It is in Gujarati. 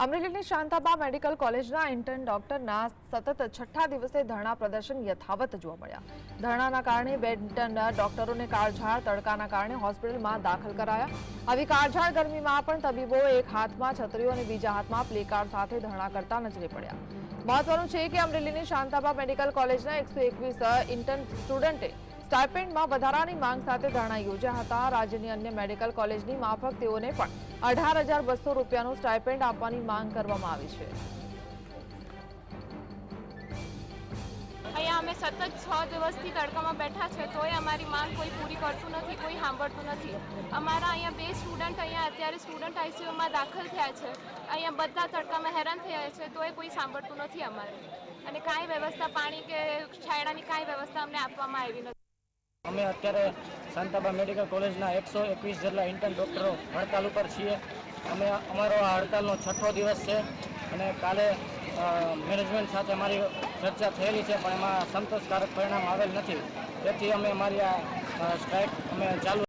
અમરેલીની શાંતાબા મેડિકલ કોલેજના ઇન્ટર્ન ડોક્ટરના સતત છઠ્ઠા દિવસે ધરણા પ્રદર્શન યથાવત જોવા મળ્યા। ધરણાના કારણે બે ઇન્ટર્ન ડોક્ટરોને કાળઝાળ તડકાના કારણે હોસ્પિટલમાં દાખલ કરાયા। આવી કાળઝાળ ગરમીમાં પણ તબીબો એક હાથમાં છત્રીઓ અને બીજા હાથમાં પ્લેકાર્ડ સાથે ધરણા કરતા નજરે પડ્યા। મહત્વનું છે કે અમરેલીની શાંતાબા મેડિકલ કોલેજના 121 ઇન્ટર્ન સ્ટુડન્ટે સ્ટાઇપેન્ડમાં વધારાની માંગ સાથે ધરણા યોજ્યા હતા। રાજ્યની અન્ય મેડિકલ કોલેજની માફક તેઓને પણ 18,200 રૂપિયાનું સ્ટાઇપેન્ડ આપવાની માંગ કરવામાં આવી છે। અહીંયા અમે સતત 6 દિવસથી તડકામાં બેઠા છે તોય અમારી માંગ કોઈ પૂરી કરતું નથી, કોઈ સાંભળતું નથી। અમારા અહીંયા બે સ્ટુડન્ટ અહીંયા અત્યારે સ્ટુડન્ટ આઈસીયુમાં દાખલ થયા છે। અહીંયા બધા તડકામાં હેરાન થયા છે તોય કોઈ સાંભળતું નથી અમારે, અને કાંઈ વ્યવસ્થા પાણી કે છાયડાની કાંઈ વ્યવસ્થા અમને આપવામાં આવી નથી। અમે અત્યારે શાંતાબા મેડિકલ કોલેજના 121 જેટલા ઇન્ટર્ન ડૉક્ટરો હડતાલ ઉપર છીએ। અમે અમારો આ હડતાલનો છઠ્ઠો દિવસ છે અને કાલે મેનેજમેન્ટ સાથે અમારી ચર્ચા થયેલી છે, પણ એમાં સંતોષકારક પરિણામ આવેલ નથી। તેથી અમે અમારી આ સ્ટ્રાઇક ચાલુ